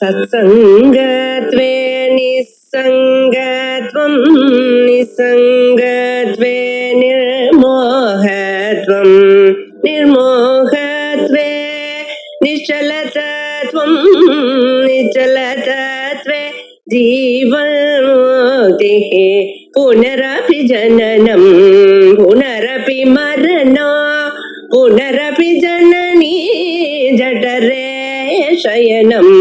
सत्सङ्गत्वे निस्सङ्गत्वं निस्सङ्गत्वे निर्मोहत्वं निर्मोहत्वे निश्चलतत्वं निश्चलतत्वे जीवन्मुक्तिः पुनरपि जननं पुनरपि मरणं पुनरपि जननी जठरे शयनम्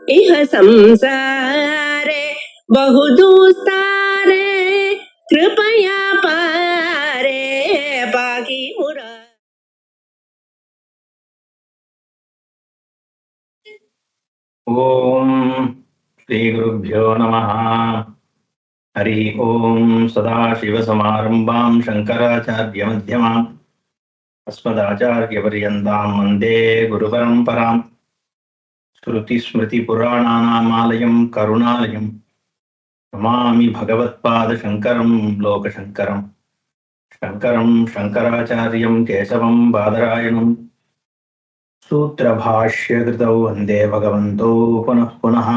इह संसारे बहुदुस्तारे कृपया पारे पाहि मुरा। ओम श्री गुरुभ्यो नमः। हरि ओम सदाशिवसमारम्भां शंकराचार्य मध्यमाम् अस्मदाचार्यपर्यन्तां वन्दे गुरुपरम्परां। श्रुतिस्मृतिपुराणानामालयं करुणालयं नमामि भगवत्पादशङ्करं लोकशङ्करं। शङ्करं शङ्कराचार्यं केशवं बादरायणं सूत्रभाष्यकृतौ वन्दे भगवन्तौ पुनः पुनः।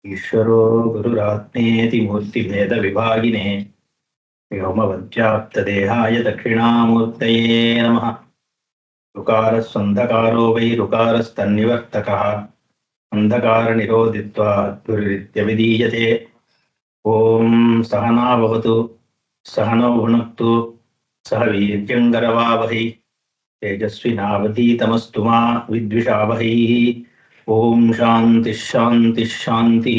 ईश्वरो गुरुरात्मेति मूर्तिभेदविभागिने व्योमवद्व्याप्तदेहाय दक्षिणामूर्तये नमः। ऋकारस्वन्धकारो वै ऋकारस्तन्निवर्तकः अन्धकारनिरोधित्वात् गुरुरित्यभिधीयते। ॐ सहना भवतु सहनौ भुनक्तु सह वीर्यङ्करवावहै तेजस्विनावधीतमस्तु मा विद्विषावहै। ओम शांति शांति शांति।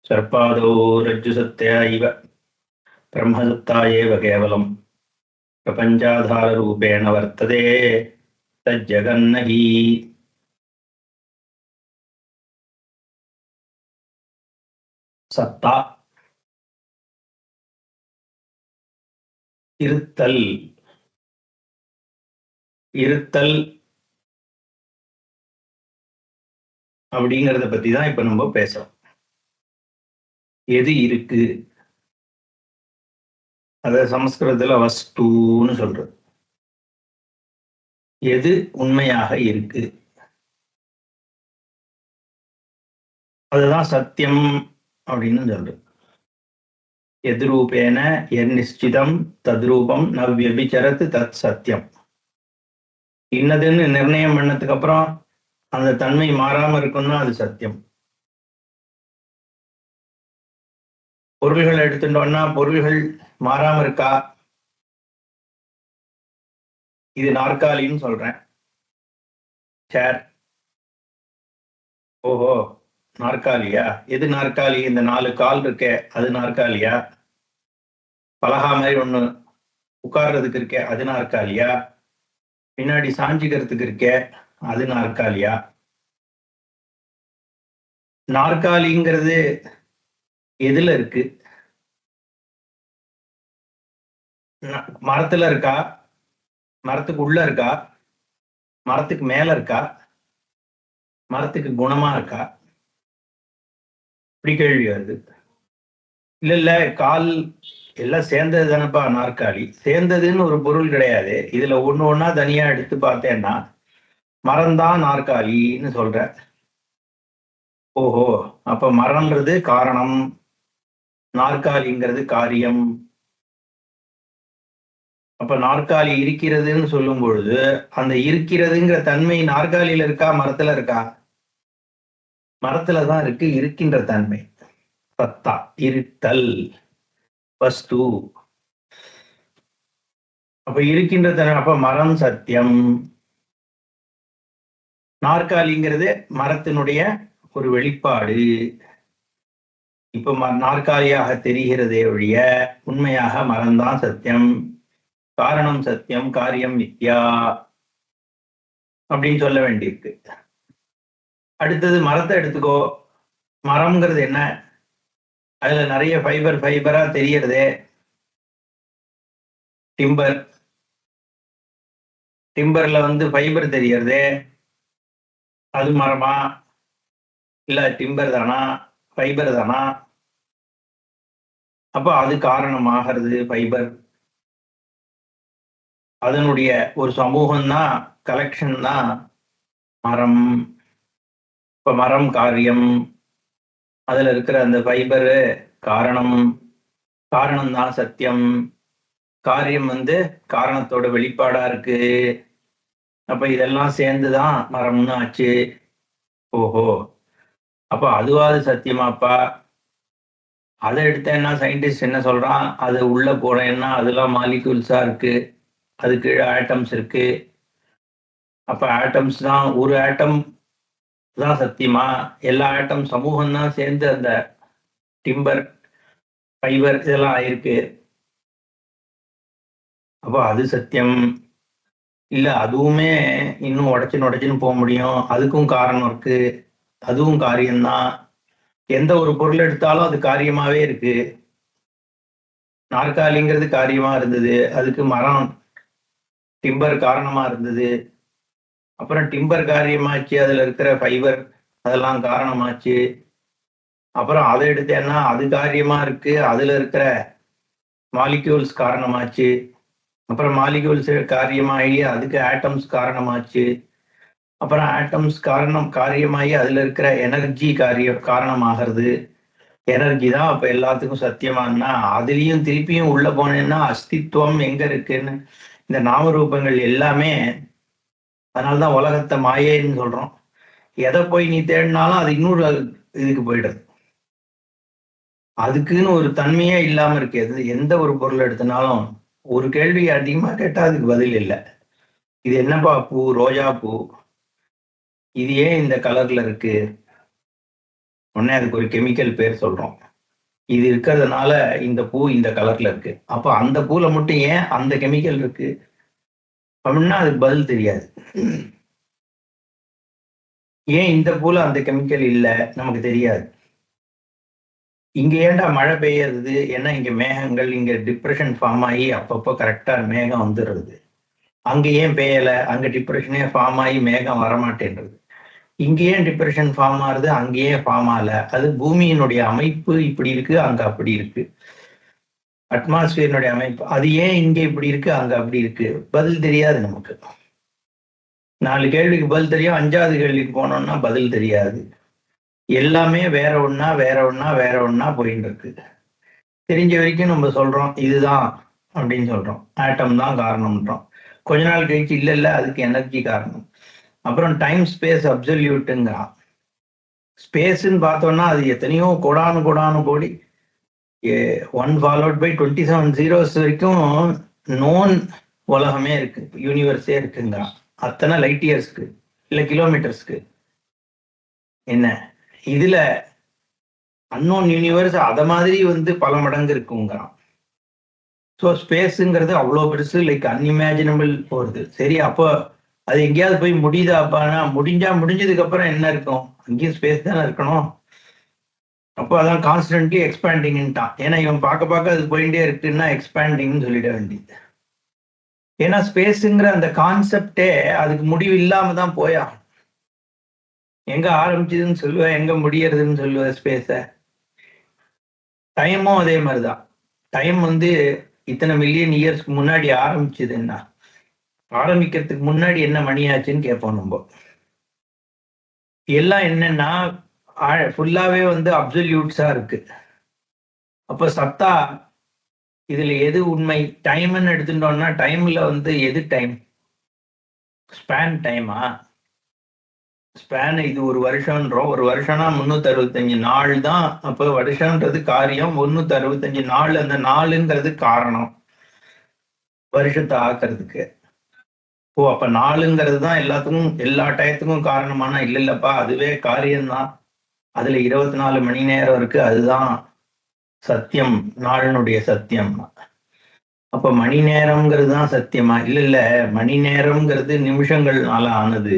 सर्पादौ रज्जुसत्य इव ब्रह्मसत्ता एव केवलं प्रपञ्चाधाररूपेण वर्तते तज्जगन्न हि। சத்தா இருத்தல் இருத்தல் அப்படிங்கறத பத்தி தான் இப்ப நம்ம பேசுறோம். எது இருக்கு அத சமஸ்கிருதத்துல வஸ்துன்னு சொல்றது. எது உண்மையாக இருக்கு அதுதான் சத்தியம் அப்படின்னு சொல்றது. எதிரூபேன என் நிச்சிதம் தத்ரூபம் நவ்யபிச்சரத்து தத் சத்தியம். இன்னதுன்னு நிர்ணயம் பண்ணதுக்கு அப்புறம் அந்த தன்மை மாறாம இருக்கும்னா அது சத்தியம். பொருள்கள் எடுத்துட்டோம்னா பொருள்கள் மாறாம இருக்கா? இது நாற்காலின்னு சொல்றேன், சேர். ஓஹோ நாற்காலியா? எது நாற்காலி? இந்த 4 கால் இருக்கே அது நாற்காலியா? பலகா மாதிரி ஒண்ணு உட்கார்றதுக்கு இருக்கே அது நாற்காலியா? பின்னாடி சாஞ்சிக்கிறதுக்கு இருக்கே அது நாற்காலியா? நாற்காலிங்கிறது எதுல இருக்கு? மரத்துல இருக்கா? மரத்துக்கு உள்ள இருக்கா? மரத்துக்கு மேல இருக்கா? மரத்துக்கு குணமா இருக்கா? இப்படி கேள்வி வருது. இல்ல கால் எல்லாம் சேர்ந்தது தானப்பா நாற்காலி. சேர்ந்ததுன்னு ஒரு பொருள் கிடையாது. இதுல ஒண்ணு ஒண்ணா தனியா எடுத்து பார்த்தேன்னா மரம்தான் நாற்காலின்னு சொல்ற. ஓஹோ, அப்ப மரம்ன்றது காரணம், நாற்காலிங்கிறது காரியம். அப்ப நாற்காலி இருக்கிறதுன்னு சொல்லும் பொழுது அந்த இருக்கிறதுங்கிற தன்மை நாற்காலியில இருக்கா மரத்துல இருக்கா? மரத்துலதான் இருக்கு இருக்கின்ற தன்மை. சத்தா இருத்தல் வஸ்து. அப்ப இருக்கின்ற தன்மை. அப்ப மரம் சத்தியம். நாற்காலிங்கிறது மரத்தினுடைய ஒரு வெளிப்பாடு. இப்ப நாற்காலியாக தெரிகிறதே ஒழிய உண்மையாக மரம்தான் சத்தியம். காரணம் சத்தியம், காரியம் மித்யா அப்படின்னு சொல்ல வேண்டியிருக்கு. அடுத்தது மரத்தை எடுத்துக்கோ. மரம்ங்கிறது என்ன? அதுல நிறைய ஃபைபரா தெரியறதே டிம்பர். டிம்பர்ல ஃபைபர் தெரியறதே அது மரமா இல்ல டிம்பர் தானா ஃபைபர் தானா? அப்ப அது காரணமாகிறது ஃபைபர். அதனுடைய ஒரு சமூகம் தான், கலெக்ஷன் தான் மரம். இப்ப மரம் காரியம், அதுல இருக்கிற அந்த ஃபைபரு காரணம், காரணம் தான் சத்தியம், காரியம் காரணத்தோட வெளிப்பாடா இருக்கு. அப்ப இதெல்லாம் சேர்ந்துதான் மரம்னு ஆச்சு. ஓஹோ, அப்ப அதுவாது சத்தியமாப்பா? அதை எடுத்தேன்னா சயின்டிஸ்ட் என்ன சொல்றான், அது உள்ள போனேன்னா அதெல்லாம் மாலிகூல்ஸா இருக்கு, அது கீழே ஆட்டம்ஸ் இருக்கு. அப்ப ஆட்டம்ஸ் தான், ஒரு ஆட்டம் தான் சத்தியமா? எல்லா ஆட்டம் சமூகம் தான் சேர்ந்து அந்த டிம்பர் ஃபைபர் இதெல்லாம் ஆயிருக்கு. அப்போ அது சத்தியம் இல்ல? அதுவுமே இன்னும் உடைச்சுன்னு போக முடியும், அதுக்கும் காரணம் இருக்கு, அதுவும் காரியம்தான். எந்த ஒரு பொருள் எடுத்தாலும் அது காரியமாவே இருக்கு. நாற்காலிங்கிறது காரியமா இருந்தது, அதுக்கு மரம் டிம்பர் காரணமா இருந்தது. அப்புறம் டிம்பர் காரியமாச்சு, அதுல இருக்கிற ஃபைபர் அதெல்லாம் காரணமாச்சு. அப்புறம் அதை எடுத்தேன்னா அது காரியமா இருக்கு, அதுல இருக்கிற மாலிக்யூல்ஸ் காரணமாச்சு. அப்புறம் மாலிக்யூல்ஸ் காரியமாகி அதுக்கு ஆட்டம்ஸ் காரணமாச்சு. அப்புறம் ஆட்டம்ஸ் காரியமாகி அதுல இருக்கிற எனர்ஜி காரணமாகிறது. எனர்ஜி தான் அப்ப எல்லாத்துக்கும் சத்தியமானா, அதுலயும் திருப்பியும் உள்ள போனேன்னா அஸ்தித்வம் எங்க இருக்குன்னு, இந்த நாமரூபங்கள் எல்லாமே. அதனாலதான் உலகத்தை மாயேன்னு சொல்றோம். எதை போய் நீ தேடினாலும் அது இன்னொரு இதுக்கு போயிடுது. அதுக்குன்னு ஒரு தன்மையே இல்லாம இருக்கு. எந்த ஒரு பொருள் எடுத்தனாலும் ஒரு கேள்வி அதிகமா கேட்டா அதுக்கு பதில் இல்லை. இது என்னப்பா பூ? ரோஜா பூ. இது ஏன் இந்த கலர்ல இருக்கு? உடனே அதுக்கு ஒரு கெமிக்கல் பேர் சொல்றோம். இது இருக்கிறதுனால இந்த பூ இந்த கலர்ல இருக்கு. அப்ப அந்த பூல மட்டும் ஏன் அந்த கெமிக்கல் இருக்கு அப்படின்னா அதுக்கு பதில் தெரியாது. ஏன் இந்த பூல அந்த கெமிக்கல் இல்லை நமக்கு தெரியாது. இங்க ஏன்டா மழை பெய்யறது? ஏன்னா இங்க மேகங்கள், இங்க டிப்ரெஷன் ஃபார்ம் ஆகி அப்பப்போ கரெக்டா மேகம் வந்துடுறது. அங்க ஏன் பெய்யல? அங்க டிப்ரெஷனே ஃபார்ம் ஆகி மேகம் வரமாட்டேன்றது. இங்க ஏன் டிப்ரெஷன் ஃபார்ம் ஆகுது? அங்கேயே ஃபார்ம் ஆகல. அது பூமியினுடைய அமைப்பு இப்படி இருக்கு, அங்க அப்படி இருக்கு. அட்மாஸ்பியரினுடைய அமைப்பு அது ஏன் இங்க இப்படி இருக்கு, அங்க அப்படி இருக்கு. பதில் தெரியாது நமக்கு. 4 கேள்விக்கு பதில் தெரியும், 5வது கேள்விக்கு போனோம்னா பதில் தெரியாது. எல்லாமே வேற ஒண்ணா வேற ஒண்ணா வேற ஒண்ணா போயிட்டு இருக்கு. தெரிஞ்ச வரைக்கும் நம்ம சொல்றோம் இதுதான் அப்படின்னு சொல்றோம், ஆட்டம் தான் காரணம்ன்றோம். கொஞ்ச நாள் கழிச்சு இல்ல அதுக்கு எனர்ஜி காரணம். அப்புறம் டைம் ஸ்பேஸ் அப்சல்யூட்டுங்கிறான். ஸ்பேஸ்ன்னு பார்த்தோம்னா அது எத்தனையோ கோடானு கோடி 1 ஃபாலோட் பை 27 zeros வரைக்கும் நோன் உலகமே இருக்கு, யூனிவர்ஸே இருக்குங்கிறான். அத்தனை லைட் இயர்ஸ்க்கு இல்ல கிலோமீட்டர்ஸ்க்கு. என்ன இதுல அன்னோன் யூனிவர்ஸ் அத மாதிரி பல மடங்கு இருக்குங்கிறான். ஸோ ஸ்பேஸுங்கிறது அவ்வளோ பெருசு, லைக் அன்இமேஜினபிள் போறது. சரி, அப்போ அது எங்கேயாவது போய் முடியுதா? அப்பானா முடிஞ்சதுக்கு அப்புறம் என்ன இருக்கும்? அங்கேயும் ஸ்பேஸ் தானே இருக்கணும். அப்போ அதான் கான்ஸ்டன்ட்லி எக்ஸ்பேண்டிங்ட்டான். ஏன்னா இவன் பார்க்க அது போயிட்டே இருக்குன்னா எக்ஸ்பேண்டிங்னு சொல்லிட வேண்டியது. ஏன்னா ஸ்பேஸுங்கிற அந்த கான்செப்டே அதுக்கு முடிவு இல்லாம தான் போயா. எங்க ஆரம்பிச்சதுன்னு சொல்லுவ, எங்க முடியறதுன்னு சொல்லுவ ஸ்பேஸ. டைமும் அதே மாதிரிதான். டைம் இத்தனை மில்லியன் இயர்ஸ்க்கு முன்னாடி ஆரம்பிச்சதுன்னா ஆரம்பிக்கிறதுக்கு முன்னாடி என்ன மணியாச்சுன்னு கேட்போம் நம்ம. எல்லாம் என்னன்னா ஃபுல்லாவே அப்சல்யூட்ஸா இருக்கு. அப்ப சத்தா இதுல எது உண்மை? டைம்னு எடுத்துட்டோம்னா டைம்ல எது டைம்? ஸ்பேன் டைமா? ஸ்பேன் இது ஒரு வருஷம்ன்றோம். ஒரு வருஷம்னா 365 நாள் தான். அப்ப வருஷம்ன்றது காரியம், 365 நாள். அந்த நாளுங்கிறது காரணம் வருஷத்தை ஆக்குறதுக்கு. ஓ, அப்ப நாளுங்கிறது தான் எல்லாத்துக்கும் எல்லா டயத்துக்கும் காரணமானா இல்லப்பா, அதுவே காரியம்தான். அதுல 24 மணி நேரம் இருக்கு, அதுதான் சத்தியம், நாளினுடைய சத்தியம். அப்ப மணி நேரம்ங்கிறது தான் சத்தியமா? இல்ல, மணி நேரம்ங்கிறது நிமிஷங்கள்னால ஆனது.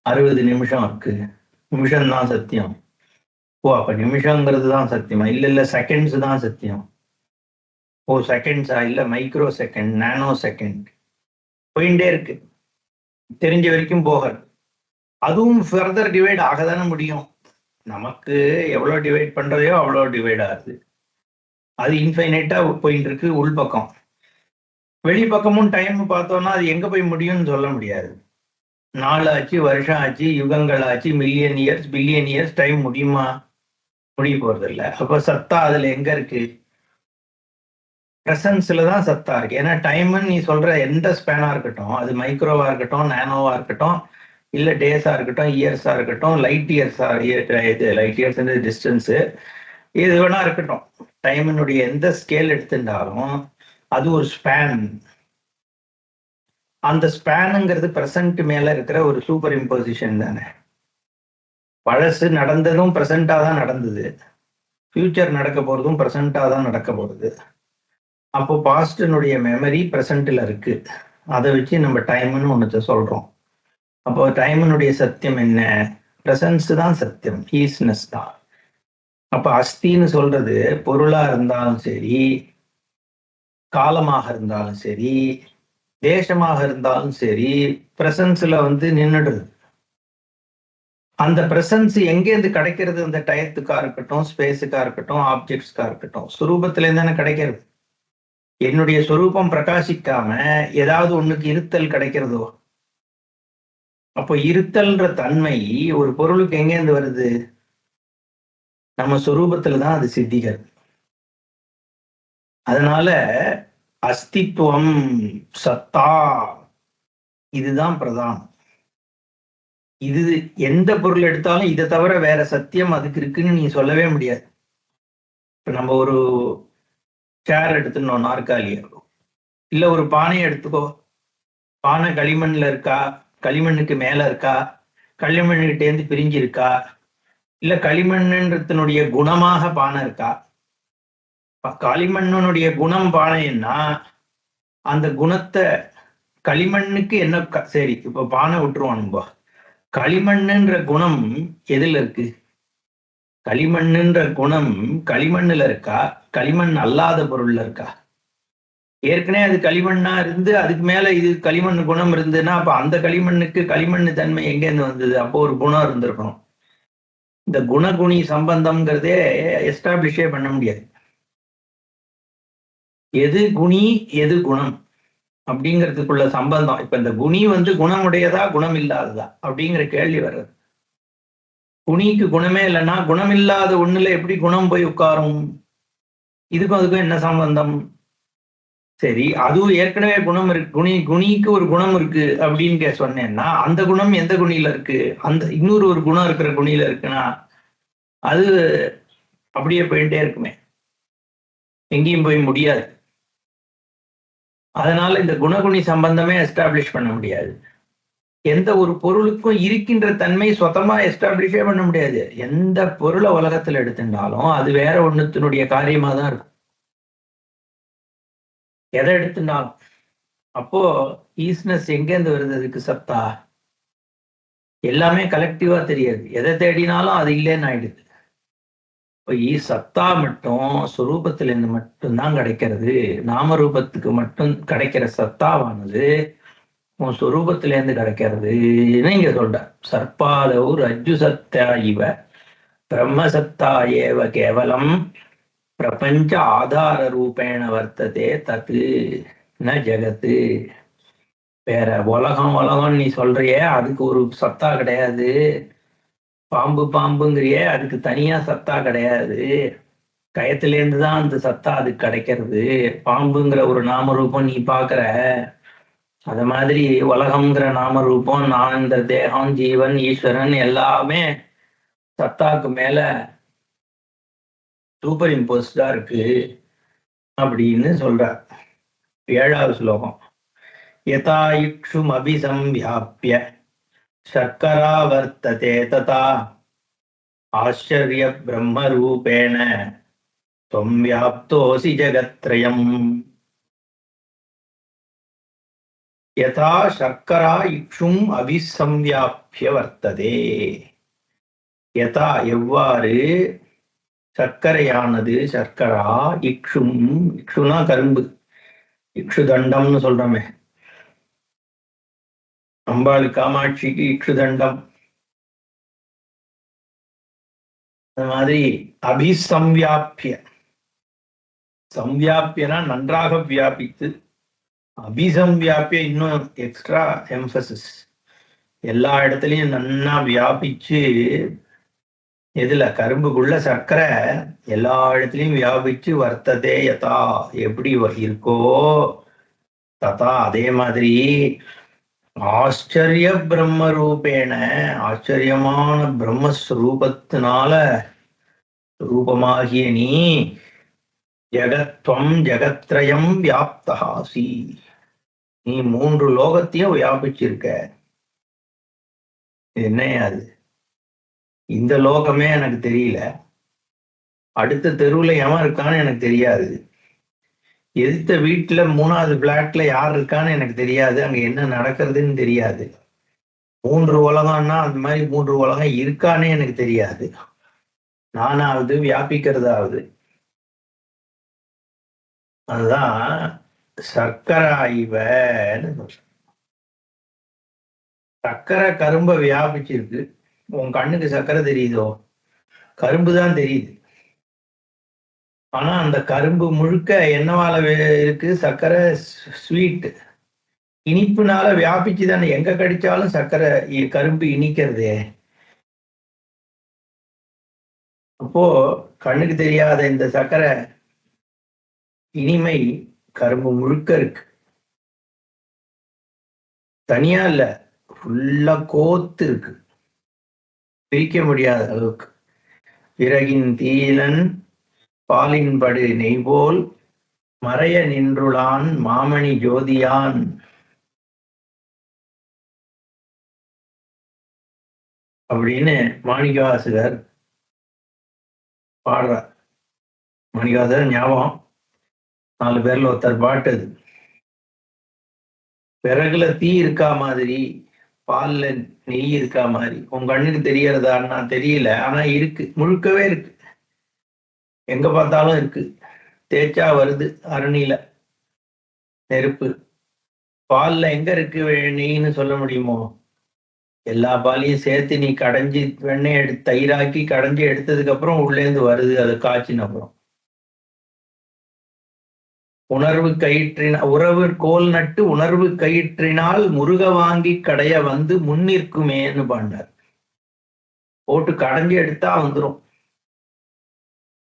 60 நிமிஷம் இருக்கு, நிமிஷம் தான் சத்தியம். ஓ, அப்ப நிமிஷங்கிறது தான் சத்தியமா? இல்ல செகண்ட்ஸ் தான் சத்தியம். ஓ, செகண்ட்ஸா? இல்ல மைக்ரோ செகண்ட், நானோ செகண்ட், போயிட்டே இருக்கு. தெரிஞ்ச வரைக்கும் போக அதுவும் ஃபர்தர் டிவைட் ஆகதானே முடியும். நமக்கு எவ்வளவு டிவைட் பண்றதையோ அவ்வளவு டிவைட் ஆகுது. அது இன்ஃபைனைட்டா போயிட்டு இருக்கு உள்பக்கம். வெளிப்பக்கமும் டைம் பார்த்தோம்னா அது எங்க போய் முடியும்னு சொல்ல முடியாது. நாள் ஆச்சு, வருஷம் ஆச்சு, யுகங்கள் ஆச்சு, million years, billion years, time முடியுமா? முடிய போறது இல்லை. அப்ப சத்தா அதுல எங்க இருக்கு? பிரசன்ஸ்ல தான் சத்தா இருக்கு. ஏன்னா டைம்னு நீ சொல்ற எந்த ஸ்பேனா இருக்கட்டும், அது மைக்ரோவா இருக்கட்டும், நானோவா இருக்கட்டும், இல்ல டேஸா இருக்கட்டும், இயர்ஸா இருக்கட்டும், லைட் இயர்ஸா, இது லைட் இயர்ஸ் டிஸ்டன்ஸ், இது வேணா இருக்கட்டும். டைமினுடைய எந்த ஸ்கேல் எடுத்துட்டாலும் அது ஒரு ஸ்பேன். அந்த ஸ்பேனுங்கிறது பிரசன்ட் மேல இருக்கிற ஒரு சூப்பர் இம்போசிஷன் தானே. பழசு நடந்ததும் பிரசண்டா தான் நடந்தது, ஃபியூச்சர் நடக்க போறதும் பிரசண்டா தான் நடக்க போறது. அப்போ பாஸ்டினுடைய மெமரி பிரசன்ட்ல இருக்கு. அதை வச்சு நம்ம டைம்னு ஒன்று சொல்றோம். அப்போ டைமினுடைய சத்தியம் என்ன? பிரசன்ஸ் தான் சத்தியம், ஈஸ்னஸ் தான். அப்ப அஸ்தின்னு சொல்றது பொருளா இருந்தாலும் சரி, காலமாக இருந்தாலும் சரி, தேசமாக இருந்தாலும் சரி, பிரசன்ஸ்ல நின்னுடுது. அந்த பிரசன்ஸ் எங்கேருந்து கிடைக்கிறது? அந்த டயத்துக்கா இருக்கட்டும், ஸ்பேஸுக்கா இருக்கட்டும், ஆப்ஜெக்ட்ஸ்க்கா இருக்கட்டும், சுரூபத்துல இருந்தானே கிடைக்கிறது. என்னுடைய சொரூபம் பிரகாசிக்காம ஏதாவது ஒண்ணுக்கு இருத்தல் கிடைக்கிறதோ? அப்போ இருத்தல்ன்ற தன்மை ஒரு பொருளுக்கு எங்கேருந்து வருது? நம்ம சொரூபத்துலதான் அது சித்திகிறது. அதனால அஸ்தித்வம், சத்தா, இதுதான் பிரதானம். இது எந்த பொருள் எடுத்தாலும் இதை தவிர வேற சத்தியம் அதுக்கு இருக்குன்னு நீ சொல்லவே முடியாது. இப்ப நம்ம ஒரு சேர் எடுத்துனோம், நாற்காலிய, இல்ல ஒரு பானையை எடுத்துக்கோ. பானை களிமண்ல இருக்கா, களிமண்ணுக்கு மேல இருக்கா, களிமண்ணுகிட்ட இருந்து பிரிஞ்சு இருக்கா, இல்ல களிமண்ணுன்றதுனுடைய குணமாக பானை இருக்கா? களிமண்ணுடைய குணம் பானைன்னா அந்த குணத்தை களிமண்ணுக்கு என்ன சரி, இப்ப பானை விட்டுருவோம். நம்ம களிமண்ணுன்ற குணம் எதுல இருக்கு? களிமண்ணுன்ற குணம் களிமண்ணுல இருக்கா, களிமண் அல்லாத பொருள்ல இருக்கா? ஏற்கனவே அது களிமண்ணா இருந்து அதுக்கு மேல இது களிமண் குணம் இருந்ததுன்னா அப்ப அந்த களிமண்ணுக்கு களிமண்ணு தன்மை எங்கேருந்து வந்தது? அப்போ ஒரு குணம் இருந்திருக்கணும். இந்த குணகுணி சம்பந்தம்ங்கிறதே எஸ்டாப்ளிஷே பண்ண முடியாது. எது குணி எது குணம் அப்படிங்கிறதுக்குள்ள சம்பந்தம். இப்ப இந்த குணி குணமுடையதா குணம் இல்லாததா அப்படிங்கிற கேள்வி வர்றது. குணிக்கு குணமே இல்லைன்னா குணம் இல்லாத ஒண்ணுல எப்படி குணம் போய் உட்காரும்? இதுக்கும் அதுக்கும் என்ன சம்பந்தம்? சரி, அதுவும் ஏற்கனவே குணம் இருக்கு, குணிக்கு ஒரு குணம் இருக்கு அப்படின்னு சொன்னேன்னா அந்த குணம் எந்த குணியில இருக்கு? அந்த இன்னொரு ஒரு குணம் இருக்கிற குணியில இருக்குன்னா அது அப்படியே போயிட்டே இருக்குமே, எங்கேயும் போய் முடியாது. அதனால இந்த குணகுணி சம்பந்தமே எஸ்டாப்ளிஷ் பண்ண முடியாது. எந்த ஒரு பொருளுக்கும் இருக்கின்ற தன்மை சொத்தமா எஸ்டாப்ளிஷே பண்ண முடியாது. எந்த பொருளை உலகத்துல எடுத்துட்டாலும் அது வேற ஒண்ணுத்தினுடைய காரியமா தான் இருக்கும், எதை எடுத்துட்டாலும். அப்போ ஈஸ்னஸ் எங்கேருந்து வருது? அதுக்கு சத்தா எல்லாமே கலெக்டிவா தெரியாது, எதை தேடினாலும் அது இல்லைன்னு ஆயிடுது. இப்போ சத்தா மட்டும் சுரூபத்துல இருந்து மட்டும்தான் கிடைக்கிறது. நாம ரூபத்துக்கு மட்டும் கிடைக்கிற சத்தாவானது உன் சுரூபத்துல இருந்து கிடைக்கிறதுன்னு இங்க சொல்ற. சர்ப்பாதவு ரஜ்ஜு சத்தா இவ பிரம்ம சத்தா ஏவ கேவலம் பிரபஞ்ச ஆதார ரூபேண வர்த்ததே தத்து ந ஜகத்து. வேற உலகம் நீ சொல்றியே அதுக்கு ஒரு சத்தா கிடையாது. பாம்பு பாம்புங்கிறியே அதுக்கு தனியா சத்தா கிடையாது. கயத்துல இருந்துதான் அந்த சத்தா அதுக்கு கிடைக்கிறது. பாம்புங்கிற ஒரு நாம ரூபம் நீ பாக்குற, அத மாதிரி உலகம்ங்கிற நாம ரூபம், நான், இந்த தேகம், ஜீவன், ஈஸ்வரன் எல்லாமே சத்தாக்கு மேல சூப்பர் இம்போஸ்டா இருக்கு அப்படின்னு சொல்ற. 7வது ஸ்லோகம். யதா இக்ஷும் அபிசம்வியாப்ய சர்க்கரா வர்த்ததே ததா ஆச்சரிய பிரம்ம ரூபேண त्वं व्याप्तोऽसि जगत्त्रयम्. यथा शर्करा इक्षुम् अभिसंव्याप्य वर्तते. யதா எவ்வாறு சர்க்கரையானது, சர்க்கரா இக்ஷும், இக்ஷுனா கரும்பு, இக்ஷு தண்டம்னு சொல்றோமே, அம்பாள் காமாட்சிக்கு இக்ஷு தண்டம். அந்த மாதிரி அபிசம்வியாப்ய, சம்வியாபியனா நன்றாக வியாபித்து, அபிசம்வியாபிய இன்னும் எக்ஸ்ட்ரா எம்பசிஸ், எல்லா இடத்துலயும் நன்னா வியாபிச்சு, எதுல கரும்புக்குள்ள சர்க்கரை எல்லா இடத்துலயும் வியாபிச்சு வர்த்ததே யதா எப்படி இருக்கோ ததா அதே மாதிரி ஆச்சரிய பிரம்ம ரூபேன ஆச்சரியமான பிரம்மஸ்வரூபத்தினால ரூபமாகிய நீ ஜகத்வம் ஜகத்ரயம் வியாப்தஹாசி, நீ 3 லோகத்தையும் வியாபிச்சிருக்க. என்னையா அது? இந்த லோகமே எனக்கு தெரியல, அடுத்த தெருவுல எவன் இருக்கான்னு எனக்கு தெரியாது, எதிர்த்த வீட்டுல 3வது பிளாட்ல யார் இருக்கான்னு எனக்கு தெரியாது, அங்க என்ன நடக்கிறதுன்னு தெரியாது. 3 உலகம்னா அந்த மாதிரி 3 உலகம் இருக்கானே எனக்கு தெரியாது. நானாவது வியாபிக்கிறதாவது. அதுதான் சர்க்கராய்வன்னு சொல்றேன். சர்க்கரை கரும்பை வியாபிச்சிருக்கு. உன் கண்ணுக்கு சர்க்கரை தெரியுதோ? கரும்பு தான் தெரியுது. ஆனா அந்த கரும்பு முழுக்க என்னவால இருக்கு? சர்க்கரை ஸ்வீட், இனிப்புனால வியாபிச்சு தானே. எங்க கடிச்சாலும் சர்க்கரை கரும்பு இனிக்கிறதே. அப்போ கண்ணுக்கு தெரியாத இந்த சர்க்கரை இனிமை கரும்பு முழுக்க இருக்கு. தனியா இல்ல, ஃபுல்லா கோத்து இருக்கு, பிரிக்க முடியாத அளவுக்கு. விறகின் தீலன் பாலின் படு நெய்போல் மறைய நின்றுளான் மாமணி ஜோதியான் அப்படின்னு மாணிக்கவாசகர் பாடுறார். மாணிக்கவாசகர் ஞாபகம் 4 பேர்ல ஒருத்தர் பாட்டு. அது விறகுல தீ இருக்கா மாதிரி, பால்ல நெய் இருக்கா மாதிரி. உங்க கண்ணுக்கு தெரியறதான்னா தெரியல, ஆனா இருக்கு, முழுக்கவே இருக்கு, எங்க பார்த்தாலும் இருக்கு. தேய்ச்சா வருது அரணியில நெருப்பு. பால்ல எங்க இருக்கு நெய்ன்னு சொல்ல முடியுமோ? எல்லா பாலையும் சேர்த்து நீ கடைஞ்சி வெண்ணெய் தயிராக்கி கடைஞ்சி எடுத்ததுக்கு அப்புறம் உள்ளேந்து வருது, அது காய்ச்சின அப்புறம். உணர்வு உறவு கோல் நட்டு உணர்வு கயிற்றினால் முருக வாங்கி கடைய வந்து முன்னிற்குமேன்னு பாண்டார். போட்டு கடைஞ்சி எடுத்தா வந்துடும்,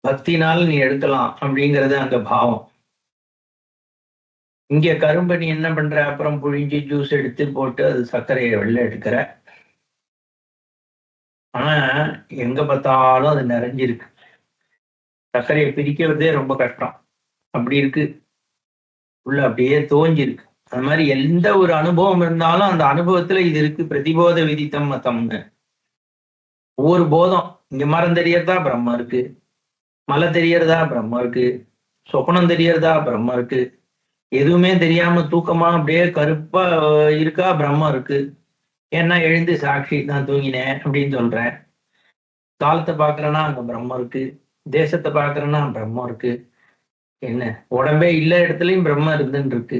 பக்தினால் நீ எடுக்கலாம் அப்படிங்கிறது அங்க பாவம். இங்க கரும்பை நீ என்ன பண்ற? அப்புறம் புழிஞ்சு ஜூஸ் எடுத்து போட்டு அது சர்க்கரையை வெளில எடுக்கிற. ஆனா எங்க பார்த்தாலும் அது நிறைஞ்சிருக்கு. சர்க்கரையை பிரிக்கிறதே ரொம்ப கஷ்டம், அப்படி இருக்கு, உள்ள அப்படியே தோஞ்சிருக்கு. அது மாதிரி எந்த ஒரு அனுபவம் இருந்தாலும் அந்த அனுபவத்துல இது இருக்கு. பிரதிபோத விதித்தம் மத்தம்னு ஒவ்வொரு போதம். இங்க மரம் தெரியறதா பிரம்மம் இருக்கு, மலை தெரியறதா பிரம்மம் இருக்கு, சொப்பனம் தெரியறதா பிரம்மம் இருக்கு, எதுவுமே தெரியாம தூக்கமா அப்படியே கருப்பா இருக்கா பிரம்மம் இருக்கு. ஏன்னா எழுந்து சாட்சி நான் தூங்கினேன் அப்படின்னு சொல்றேன். காலத்தை பாக்குறேன்னா அங்க பிரம்மம் இருக்கு, தேசத்தை பாக்குறேன்னா பிரம்மம் இருக்கு. என்ன உடம்பே இல்ல இடத்துலயும் பிரம்மம் இருந்துன்னு இருக்கு.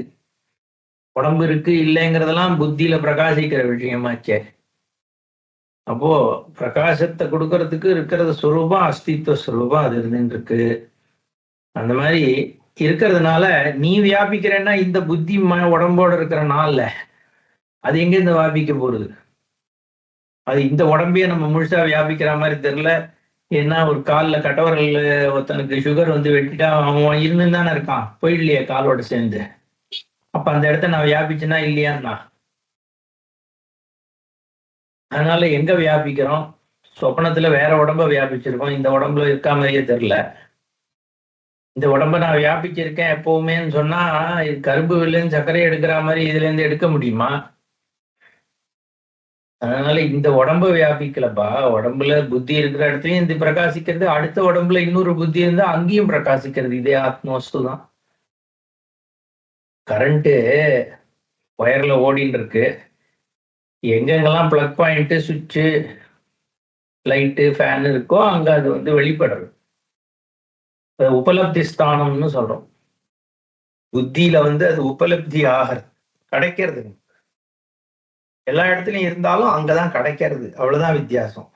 உடம்பு இருக்கு இல்லைங்கிறதெல்லாம் புத்தியில பிரகாசிக்கிற விஷயமாச்சே. அப்போ பிரகாசத்தை கொடுக்கறதுக்கு இருக்கிறது ஸ்வரூபம், அஸ்தித்வ ஸ்வரூபம் அது இருந்துன்னு இருக்கு. அந்த மாதிரி இருக்கிறதுனால நீ வியாபிக்கிறேன்னா இந்த புத்தி உடம்போட இருக்கிற நாள்ல அது எங்க இந்த வியாபிக்க போறது? அது இந்த உடம்பையே நம்ம முழுசா வியாபிக்கிற மாதிரி தெரியல. ஏன்னா ஒரு காலில் கட்டவரல் ஒருத்தனுக்கு சுகர் வந்து வெட்டிட்டா அவன் இருந்துன்னு தானே இருக்கான், போயிடலையே காலோட சேர்ந்து. அப்ப அந்த இடத்த நான் வியாபிச்சேன்னா இல்லையான்னா? அதனால எங்க வியாபிக்கிறோம்? சொப்பனத்துல வேற உடம்ப வியாபிச்சிருக்கோம், இந்த உடம்புல இருக்கா மாதிரியே தெரியல. இந்த உடம்ப நான் வியாபிச்சிருக்கேன் எப்பவுமேன்னு சொன்னா இது கரும்பு வில்லுன்னு சர்க்கரை எடுக்கிற மாதிரி இதுல இருந்து எடுக்க முடியுமா? அதனால இந்த உடம்ப வியாபிக்கலப்பா. உடம்புல புத்தி இருக்கிற இடத்துலயும் இது பிரகாசிக்கிறது, அடுத்த உடம்புல இன்னொரு புத்தி இருந்தா அங்கேயும் பிரகாசிக்கிறது. இதே ஆத்மவஸ்து தான். கரண்ட் ஒயர்ல ஓடின்னு இருக்கு, எங்கெங்கெல்லாம் பிளக் பாயிண்ட் சுவிட்சு லைட்டு ஃபேன் இருக்கோ அங்க அது வந்து வெளிப்படுறது. உபலப்தி ஸ்தானம்னு சொல்றோம். புத்தியில வந்து அது உபலப்தி ஆகிறது, கிடைக்கிறது. எல்லா இடத்துலயும் இருந்தாலும் அங்கதான் கிடைக்கிறது, அவ்வளவுதான் வித்தியாசம்.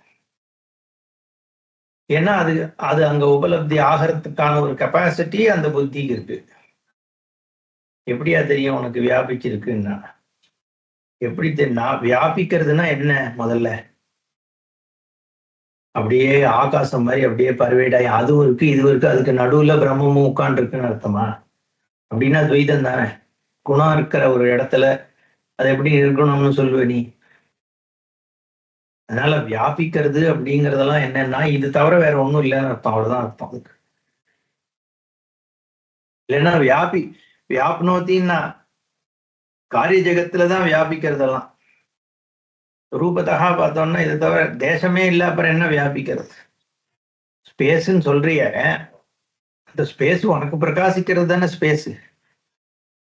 ஏன்னா அது அது அங்க உபலப்தி ஆகிறதுக்கான ஒரு கெப்பாசிட்டி அந்த புத்திக்கு இருக்கு. எப்படியா தெரியும் உனக்கு வியாபிச்சிருக்குன்னா? எப்படி வியாபிக்கிறதுனா என்ன? முதல்ல அப்படியே ஆகாசம் மாதிரி அப்படியே பரவேடாய் அதுவும் இருக்கு இதுவும் இருக்கு, அதுக்கு நடுவுல பிரம்மமும் உட்கார்ந்து இருக்குன்னு அர்த்தமா? அப்படின்னா துவைதம் தானே. குணம் இருக்கிற ஒரு இடத்துல அது எப்படி இருக்கணும்னு சொல்லுவ நீ? அதனால வியாபிக்கிறது அப்படிங்கறதெல்லாம் என்னன்னா இது தவிர வேற ஒண்ணும் இல்லைன்னு அர்த்தம், அவ்வளவுதான் அர்த்தம் அதுக்கு. இல்லைன்னா வியாப்னோத்தின்னா காரிய ஜெகத்துலதான் வியாபிக்கிறதெல்லாம். ரூபத்தகா பார்த்தோம்னா இதை தவிர தேசமே இல்லை, அப்புறம் என்ன வியாபிக்கிறது? ஸ்பேஸ்ன்னு சொல்றிய, அந்த ஸ்பேஸ் உனக்கு பிரகாசிக்கிறது தானே ஸ்பேஸ்.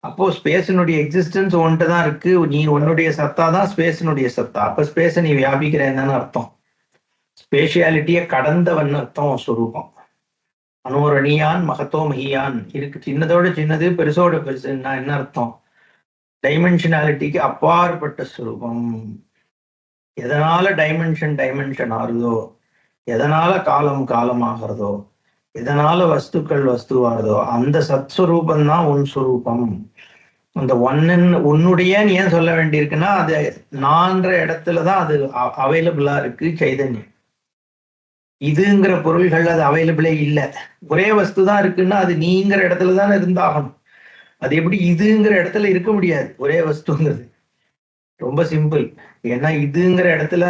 அப்போ ஸ்பேஸினுடைய எக்ஸிஸ்டன்ஸ் உன்கிட்ட தான் இருக்கு, நீ உன்னுடைய சத்தா தான் ஸ்பேஸினுடைய சத்தா. அப்ப ஸ்பேஸை நீ வியாபிக்கிறேன்னு அர்த்தம். ஸ்பேஷியாலிட்டியை கடந்தவன் அர்த்தம் ஸ்வரூபம். அனோரணியான் மகத்தோ மகியான் இருக்கு, சின்னதோட சின்னது பெருசோட பெருசுன்னா என்ன அர்த்தம்? டைமென்ஷனாலிட்டிக்கு அப்பாற்பட்ட ஸ்வரூபம். எதனால டைமென்ஷன் ஆறுதோ, எதனால காலம் ஆகிறதோ, எதனால வஸ்துக்கள் வஸ்துவாகிறதோ அந்த சத்ஸ்வரூபம் தான் உன் ஸ்வரூபம். அந்த உன்னுடையன்னு ஏன் சொல்ல வேண்டியிருக்குன்னா அது நான்ற இடத்துலதான் அது அவைலபிளா இருக்கு சைதன்யம். இதுங்கிற பொருள்கள் அது அவைலபிளே இல்லை. ஒரே வஸ்து தான் இருக்குன்னா அது நீங்கிற இடத்துல தானே இருந்தாகணும். அது எப்படி இதுங்கிற இடத்துல இருக்க முடியாது ஒரே வஸ்துங்கிறது. ரொம்ப சிம்பிள். ஏன்னா இதுங்கிற இடத்துல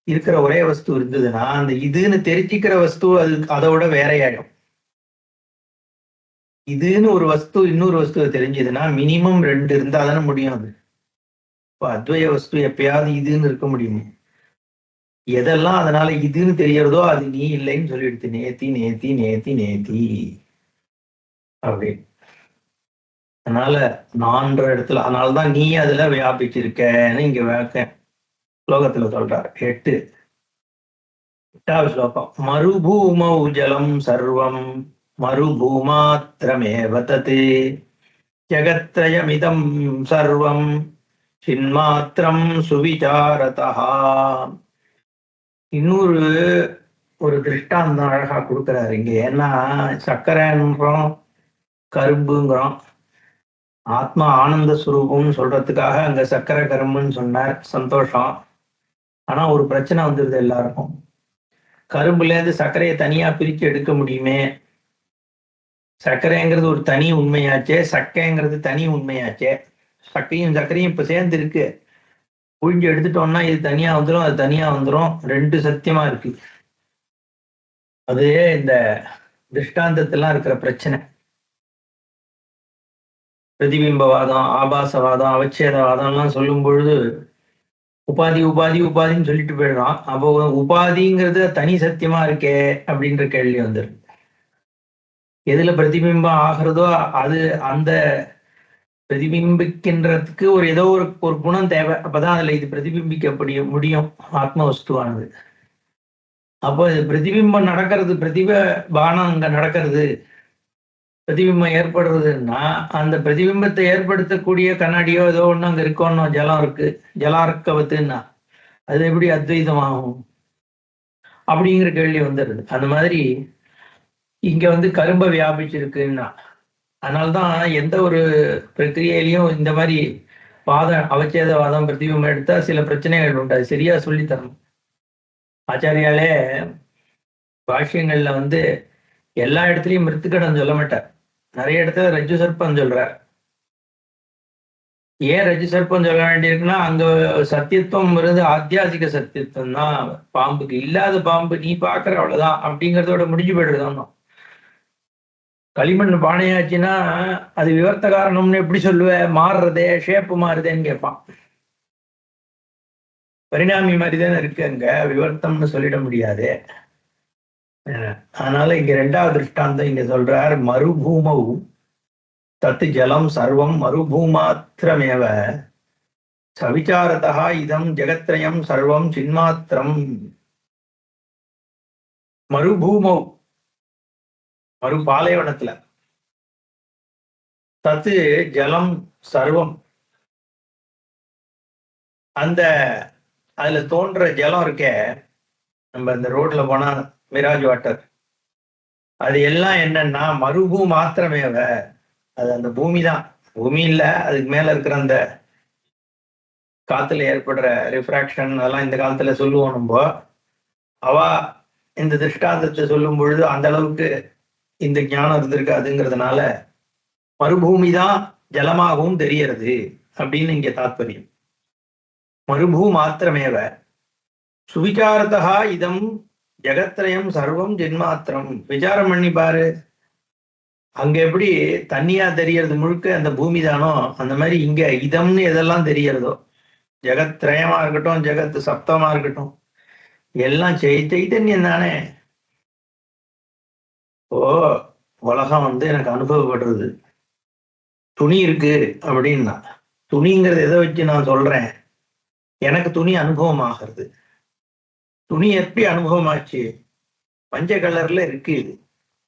இருக்கிற ஒரே வஸ்து இருந்ததுன்னா அந்த இதுன்னு தெரிஞ்சுக்கிற வஸ்து அது அதோட வேறையாயிடும். இதுன்னு ஒரு வஸ்து இன்னொரு வஸ்துவை தெரிஞ்சதுன்னா மினிமம் 2 இருந்தா தானே முடியும். அது இப்போ அத்வய வஸ்து எப்பயாவது இதுன்னு இருக்க முடியுமா? எதெல்லாம் அதனால இதுன்னு தெரியறதோ அது நீ இல்லைன்னு சொல்லிடுது. நேத்தி நேத்தி நேத்தி நேத்தி அப்படி. அதனால நான்ற இடத்துல, அதனாலதான் நீ அதுல வியாபிச்சிருக்கன்னு இங்க ஸ்லோகத்துல சொல்றார். 8வது ஸ்லோகம். மருபூமௌ ஜலம் சர்வம் மருபூமாத்ரமேவ தத் ஜகத்ரயமிதம் சர்வம் சின்மாத்திரம் சுவிசாரதா. இன்னொரு ஒரு திருஷ்டாந்தம் அழகா கொடுக்குறாரு இங்க. ஏன்னா சக்கரைன்றோம் கரும்புங்கிறோம், ஆத்மா ஆனந்த ஸ்வரூபம்னு சொல்றதுக்காக அங்க சக்கரை கரும்புன்னு சொன்னார். சந்தோஷம். ஆனா ஒரு பிரச்சனை வந்துருது எல்லாருக்கும். கரும்புல இருந்து சர்க்கரையை தனியா பிரிச்சு எடுக்க முடியுமே? சர்க்கரைங்கிறது ஒரு தனி உண்மையாச்சே, சக்கைங்கிறது தனி உண்மையாச்சே. சக்கையும் சர்க்கரையும் இப்ப சேர்ந்து இருக்கு, புழிஞ்சு எடுத்துட்டோம்னா இது தனியா வந்துடும் அது தனியா வந்துடும், 2 சத்தியமா இருக்கு. அது இந்த திருஷ்டாந்தத்தெல்லாம் இருக்கிற பிரச்சனை. பிரதிபிம்பவாதம், ஆபாசவாதம், அவச்சேதவாதம் எல்லாம் சொல்லும் பொழுது உபாதின்னு சொல்லிட்டு போயிடுறான். அப்போ உபாதிங்கிறது தனி சத்தியமா இருக்கே அப்படின்ற கேள்வி வந்துடும். எதுல பிரதிபிம்பம் ஆகிறதோ அது அந்த பிரதிபிம்பிக்கின்றதுக்கு ஏதோ ஒரு குணம் தேவை. அப்பதான் அதுல இது பிரதிபிம்பிக்க முடியும் ஆத்ம வஸ்துவானது. அப்போ இது பிரதிபிம்பம் நடக்கிறது, பிரதிபானம் அங்க நடக்கிறது, பிரதிபிம்பம் ஏற்படுறதுன்னா அந்த பிரதிபிம்பத்தை ஏற்படுத்தக்கூடிய கண்ணாடியோ ஏதோ ஒண்ணு அங்க இருக்கணும். ஜலம் இருக்கு, ஜலார்க்கவத்துன்னா அது எப்படி அத்வைதமாகும் அப்படிங்கிற கேள்வி வந்துடுது. அந்த மாதிரி இங்க கரும்பை வியாபிச்சிருக்குன்னா, அதனால்தான் எந்த ஒரு பிரக்கிரியிலையும் இந்த மாதிரி அவச்சேதவாதம் பிரதிபிம்பம் எடுத்தா சில பிரச்சனைகள் உண்டு. அது சரியா சொல்லி தரணும். ஆச்சாரியாலே பாஷ்யங்கள்ல எல்லா இடத்துலயும் மிருத்துக்கடன் சொல்ல மாட்டார். நிறைய இடத்துல ரஜ்ஜு சர்ப்பம் சொல்றார். ஏன் ரஜ்ஜு சர்ப்பம் சொல்ல வேண்டியிருக்குன்னா அங்க சத்தியத்துவம் ஆத்தியாசிக சத்தியத்துவம் தான். பாம்புக்கு இல்லாத பாம்பு நீ பாக்குற அவ்வளவுதான் அப்படிங்கறதோட முடிஞ்சு போயிடுறதான். களிமண் பானையாச்சுன்னா அது விவர்த்த காரணம்னு எப்படி சொல்லுவ? மாறுறதே, ஷேப்பு மாறுதேன்னு கேட்பான். பரிணாமி மாதிரிதானே இருக்கு, அங்க விவர்த்தம்னு சொல்லிட முடியாது. அதனால இங்க 2வது திருஷ்டாந்தம் இங்க சொல்றார். மருபூமௌ தத் ஜலம் சர்வம் மருபூமாத்திரமேவ சவிசாரதா இதம் ஜெகத்ரயம் சர்வம் சின்மாத்திரம். மருபூமௌ, மறுபாலைவனத்துல, தத்து ஜலம் சர்வம், அந்த அதுல தோன்ற ஜலம் இருக்கே, நம்ம இந்த ரோட்ல போனா மிராஜ் வாட்டர், அது எல்லாம் என்னன்னா மருபூ மாத்திரமேவ, அது அந்த பூமி தான். பூமி இல்ல, அதுக்கு மேல இருக்கிற அந்த காத்துல ஏற்படுற ரிஃப்ராக்ஷன் அதெல்லாம் இந்த காலத்துல சொல்லுவோம் நம்ம. அவ இந்த திருஷ்டாந்தத்தை சொல்லும் பொழுது அந்த அளவுக்கு இந்த ஞானம் இருந்திருக்காதுங்கிறதுனால மறுபூமி தான் ஜலமாகவும் தெரியறது அப்படின்னு இங்க தாத்பரியம். மறுபூ மாத்திரமேவ சுவிச்சாரதா இதம் ஜெகத்ரயம் சர்வம் ஜென்மாத்திரம். விசாரம் பண்ணி பாரு, அங்க எப்படி தண்ணியா தெரியறது முழுக்க அந்த பூமி தானோ, அந்த மாதிரி இங்க இதம்னு எதெல்லாம் தெரியறதோ, ஜெகத்ரயமா இருக்கட்டும், ஜெகத் சப்தமா இருக்கட்டும், எல்லாம் சைத்தன்யம் தானே. ஓ உலகம் எனக்கு அனுபவப்படுறது. துணி இருக்கு அப்படின்னா, துணிங்கிறது எதை வச்சு நான் சொல்றேன், எனக்கு துணி அனுபவம் ஆகிறது. துணி எப்படி அனுபவம் ஆச்சு? மஞ்ச கலர்ல இருக்கு,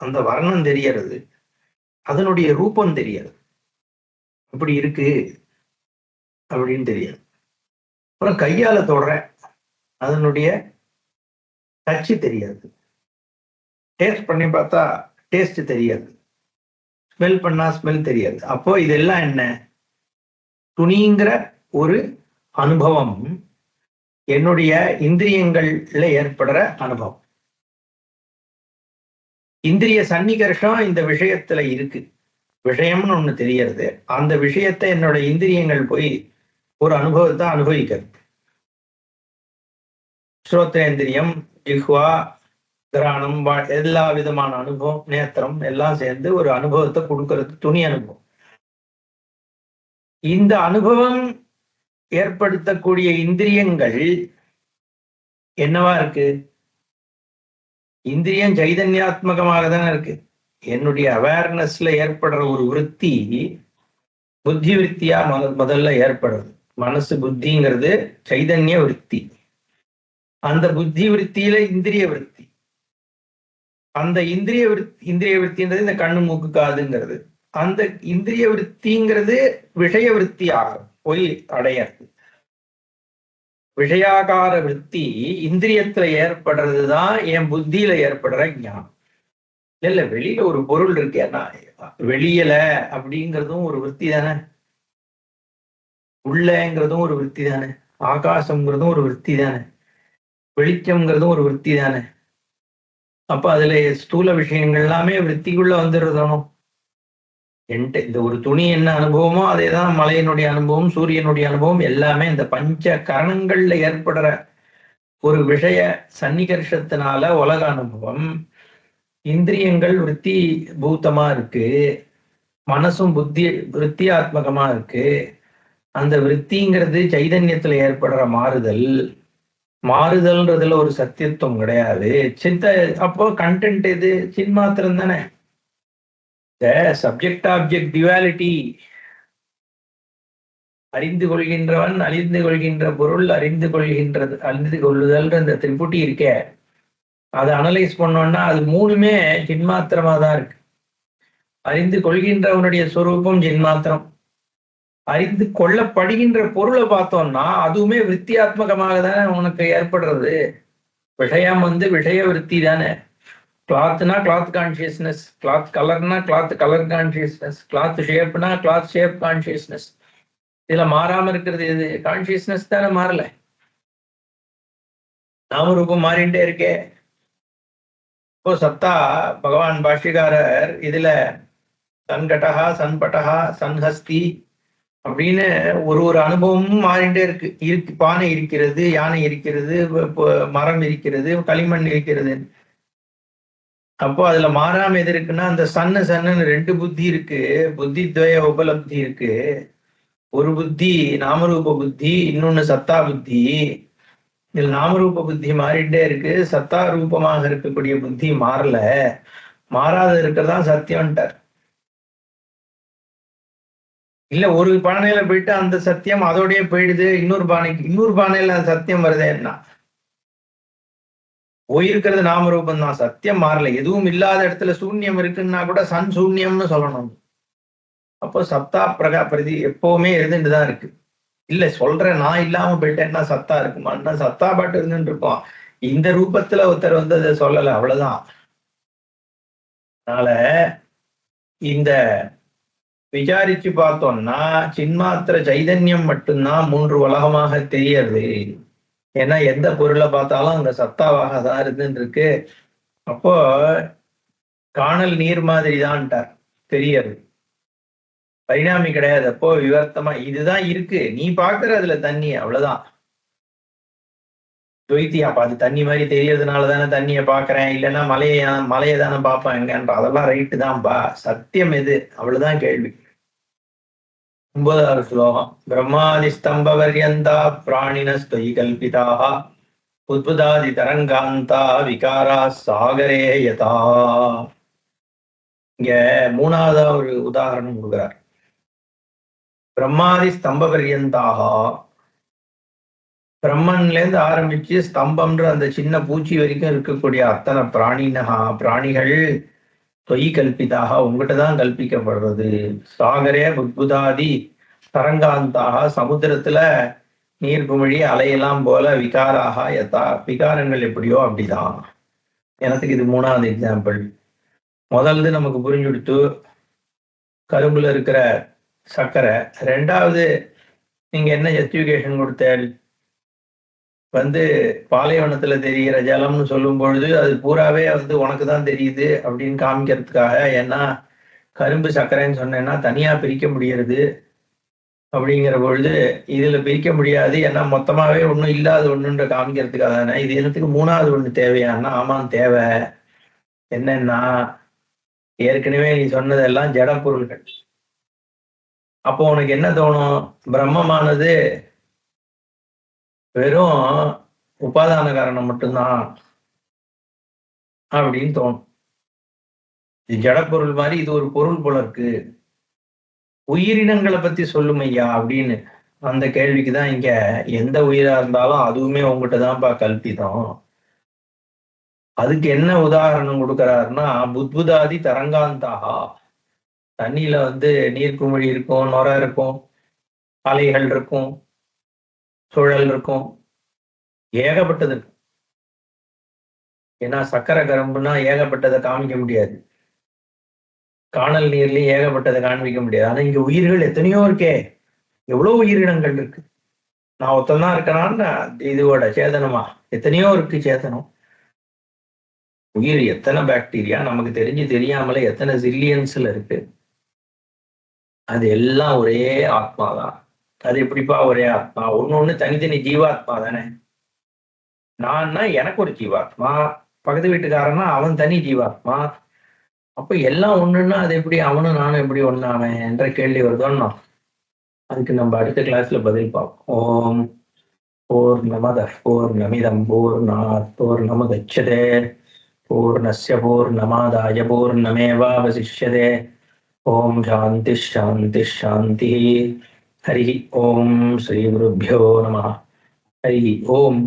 அந்த வர்ணம் தெரியறது, அதனுடைய ரூபம் தெரியாது, அப்படி இருக்கு அப்படின்னு தெரியாது. அப்புறம் கையால தொடுறேன், அதனுடைய டச்சு தெரியாது. டேஸ்ட் பண்ணி பார்த்தா டேஸ்ட் தெரியாது, ஸ்மெல் பண்ணா ஸ்மெல் தெரியாது. அப்போ இதெல்லாம் என்ன? துணிங்கிற ஒரு அனுபவம் என்னுடைய இந்திரியங்கள்ல ஏற்படுற அனுபவம். இந்திரிய சன்னிகர்ஷம் இந்த விஷயத்துல இருக்கு, விஷயம்னு ஒண்ணு தெரியறது. அந்த விஷயத்தை என்னோட இந்திரியங்கள் போய் ஒரு அனுபவத்தை அனுபவிக்கிறது. ஸ்ரோத்ரேந்திரியம், ஜிஹ்வா, கிராணம், எல்லா விதமான அனுபவம், நேத்திரம் எல்லாம் சேர்ந்து ஒரு அனுபவத்தை கொடுக்கறது துணி அனுபவம். இந்த அனுபவம் ஏற்படுத்தக்கூடிய இந்திரியங்கள் என்னவா இருக்கு? இந்திரியம் சைதன்யாத்மகமாக தானே இருக்கு. என்னுடைய அவேர்னஸ்ல ஏற்படுற ஒரு விருத்தி புத்தி விருத்தியா முதல்ல ஏற்படுறது. மனசு புத்திங்கிறது சைதன்ய விருத்தி. அந்த புத்தி விருத்தியில இந்திரிய விருத்தி, அந்த இந்திரிய விருத்தின்றது இந்த கண்ணு மூக்கு காதுங்கிறது. அந்த இந்திரிய விருத்திங்கிறது விஷய விருத்தி ஆகும், போய் அடையாது. விஷயாகார விருத்தி இந்திரியத்துல ஏற்படுறதுதான் என் புத்தியில ஏற்படுற ஞானம். இல்ல வெளியில ஒரு பொருள் இருக்கேன்னா வெளியல அப்படிங்கிறதும் ஒரு விருத்தி தானே, உள்ளங்கிறதும் ஒரு விருத்தி தானே, ஆகாசம்ங்கிறதும் ஒரு விருத்தி தானே, வெளிச்சம்ங்கிறதும் ஒரு விருத்தி தானே. அப்ப அதுல ஸ்தூல விஷயங்கள் எல்லாமே விருத்திக்குள்ள வந்துடுறதானோ. இந்த ஒரு துணி என்ன அனுபவமோ அதேதான் மலையினுடைய அனுபவம், சூரியனுடைய அனுபவம், எல்லாமே இந்த பஞ்ச கரணங்கள்ல ஏற்படுற ஒரு விஷய சன்னிகர்ஷத்தினால உலக அனுபவம். இந்திரியங்கள் விருத்தி பூத்தமா இருக்கு, மனசும் புத்தி விருத்தியாத்மகமா இருக்கு. அந்த விருத்திங்கிறது சைதன்யத்துல ஏற்படுற மாறுதல். மாறுதல்ன்றதுல ஒரு சத்தியத்துவம் கிடையாது. அப்போ கண்டென்ட் எது? சின்மாத்திரம் தானே. சப்ஜெக்ட் ஆப்ஜெக்ட் டிவாலிட்டி, அறிந்து கொள்கின்றவன் அழிந்து கொள்கின்ற பொருள் அறிந்து கொள்ளுதல் இந்த திரிபுட்டி இருக்க, அதை அனலைஸ் பண்ணோம்னா அது மூணுமே சின்மாத்திரமா தான் இருக்கு. அறிந்து கொள்கின்றவனுடைய சொரூபம் சின்மாத்திரம். அறிந்து கொள்ளப்படுகின்ற பொருளை பார்த்தோம்னா அதுவுமே விருத்தியாத்மகமாக தானே உனக்கு ஏற்படுறது. விஷயம் விஷய விருத்தி தானே. கிளாத்னா கிளாத் கான்சியஸ்னஸ், கிளாத் கலர்னா கிளாத் கலர் கான்சியஸ்னஸ், கிளாத் ஷேப்னா கிளாத் ஷேப் கான்சியஸ்னஸ். இதுல மாறாம இருக்கிறது எது? கான்சியஸ்னஸ் தானே மாறல. நாமரூபம் மாறிண்டே இருக்கே. இப்போ சத்தா பகவான் பாஷ்யக்காரர் இதுல சன்கட்டகா, சன்பட்டகா, சன்ஹஸ்தி அப்படின்னு ஒரு அனுபவமும் மாறிண்டே இருக்கு. பானை இருக்கிறது, யானை இருக்கிறது, மரம் இருக்கிறது, களிமண் இருக்கிறது. அப்போ அதுல மாறாம எது இருக்குன்னா அந்த சன்னு ரெண்டு புத்தி இருக்கு, புத்தி துவய உபலப்தி இருக்கு. ஒரு புத்தி நாமரூப புத்தி, இன்னொன்னு சத்தா புத்தி. இதுல நாமரூப புத்தி மாறிட்டே இருக்கு, சத்தா ரூபமாக இருக்கக்கூடிய புத்தி மாறல. மாறாத இருக்கிறதான் சத்தியம்ட்டார். இல்ல ஒரு பானையில போயிட்டு அந்த சத்தியம் அதோடய போயிடுது, இன்னொரு பானையில சத்தியம் வருதே என்ன? போயிருக்கிறது நாமரூபம் தான், சத்தியம் மாறல. எதுவும் இல்லாத இடத்துல சூன்யம் இருக்குன்னா கூட சன் சூன்யம்னு சொல்லணும். அப்போ சத்தா பிரதி எப்பவுமே இருந்துட்டுதான் இருக்கு. இல்ல சொல்றேன், நான் இல்லாம போயிட்டேன்னா சத்தா இருக்குமான்னா சத்தா பாட்டு இருந்துட்டு இருக்கோம். இந்த ரூபத்துல ஒருத்தர் அதை சொல்லல, அவ்வளவுதான். அதனால இந்த விசாரிச்சு பார்த்தோம்னா சின்மாத்திர சைதன்யம் மட்டும்தான் 3 உலகமாக தெரியறது. ஏன்னா எந்த பொருளை பார்த்தாலும் அங்க சத்தாவாக தான் இருக்கு. அப்போ காணல் நீர் மாதிரி தான்ட்டார் தெரியறது, பரிணாமி கிடையாது. அப்போ விவர்த்தமா இதுதான் இருக்கு, நீ பாக்குற அதுல தண்ணி, அவ்வளவுதான். துவைத்தியாப்பா அது தண்ணி மாதிரி தெரியறதுனால தானே தண்ணியை பாக்குறேன், இல்லைன்னா மலையை தானே பார்ப்பேன் எங்கன்ற, அதெல்லாம் ரைட்டு தான்ப்பா. சத்தியம் எது, அவ்வளவுதான் கேள்வி. 9வது ஸ்லோகம். பிரம்மாதி ஸ்தம்பவர்யந்தா பிராணினஸ்துயி கல்பிதாக உத்புதாதி தரங்காந்தா விகாரா சாகரே யதா. இங்க 3வது ஒரு உதாரணம் கொடுக்கிறார். பிரம்மாதி ஸ்தம்பவர்யந்தாக, பிரம்மன்ல இருந்து ஆரம்பிச்சு ஸ்தம்பம்ன்ற அந்த சின்ன பூச்சி வரைக்கும் இருக்கக்கூடிய அத்தனை பிராணிகள் தொய் கல்பிதாக உங்ககிட்ட தான் கல்பிக்கப்படுறது. சாகரே உத்புதாதி தரங்காந்தாக சமுத்திரத்துல நீர் குமிழி அலையெல்லாம் போல விகாராக யதா விகாரங்கள் எப்படியோ அப்படிதான். எனக்கு இது 3வது எக்ஸாம்பிள். முதல்து நமக்கு புரிஞ்சுடுத்து, கரும்புல இருக்கிற சர்க்கரை. 2வது நீங்க என்ன ஜஸ்டிபிகேஷன் கொடுத்தேன், பாலைவனத்துல தெரிகிற ஜலம்னு சொல்லும் பொழுது அது பூராவே உனக்கு தான் தெரியுது அப்படின்னு காமிக்கிறதுக்காக. ஏன்னா கரும்பு சர்க்கரைன்னு சொன்னேன்னா தனியா பிரிக்க முடியறது, அப்படிங்கிற பொழுது இதுல பிரிக்க முடியாது, ஏன்னா மொத்தமாவே ஒண்ணும் இல்லாத ஒண்ணுன்ற காமிக்கிறதுக்காக தானே. இது எனக்கு 3வது ஒண்ணு தேவையானா, ஆமாம் தேவை. என்னன்னா ஏற்கனவே நீ சொன்னதெல்லாம் ஜட பொருள்கள். அப்போ உனக்கு என்ன தோணும், பிரம்மமானது வெறும் உபாதான காரணம் மட்டும்தான் அப்படின்னு தோணும். இது ஜடப்பொருள் மாதிரி இது ஒரு பொருள் போல இருக்கு, உயிரினங்களை பத்தி சொல்லும் ஐயா அப்படின்னு. அந்த கேள்விக்குதான் இங்க எந்த உயிரா இருந்தாலும் அதுவுமே உங்ககிட்ட தான்ப்பா கல்பிதம். அதுக்கு என்ன உதாரணம் கொடுக்கிறாருன்னா, புத்புதாதி தரங்காந்தாகா, தண்ணியில நீர்க்குமிழி இருக்கும், நொர இருக்கும், அலைகள் இருக்கும், சுழல் இருக்கும், ஏகப்பட்டது இருக்கும். ஏன்னா சக்கரை கரும்புனா ஏகப்பட்டதை காமிக்க முடியாது, காணல் நீர்லயும் ஏகப்பட்டதை காண்பிக்க முடியாது. ஆனா இங்க உயிர்கள் எத்தனையோ இருக்கே, எவ்வளவு உயிரினங்கள் இருக்கு. நான் ஒருத்தந்தான் இருக்கேனான்னு இதோட சேதனமா எத்தனையோ இருக்கு சேதனம். உயிர் எத்தனை பாக்டீரியா நமக்கு தெரியாமல எத்தனை ஜில்லியன்ஸ்ல இருக்கு. அது எல்லாம் ஒரே ஆத்மாதான். அது எப்படிப்பா ஒரே ஆத்மா, ஒண்ணு தனித்தனி ஜீவாத்மா தானே. நான்னா எனக்கு ஒரு ஜீவாத்மா, பக்கத்து வீட்டுக்காரன்னா அவன் தனி ஜீவாத்மா. அப்ப எல்லாம் ஒண்ணுன்னா அது எப்படி அவனும் நானும் எப்படி ஒண்ணாவன் என்ற கேள்வி வருதோன்னா, அதுக்கு நம்ம அடுத்த கிளாஸ்ல பதில் பார்ப்போம். ஓம் பூர்ணமத பூர்ணமிதம் பூர்ணாத் பூர்ணமுதச்யதே பூர்ணஸ்ய பூர்ணமாதாய பூர்ணமேவாவசிஷ்யதே. ஓம் சாந்தி சாந்தி சாந்தி. ஹரி ஓம் ஸ்ரீ குருभ्यो நமः. ஹரி ஓம்.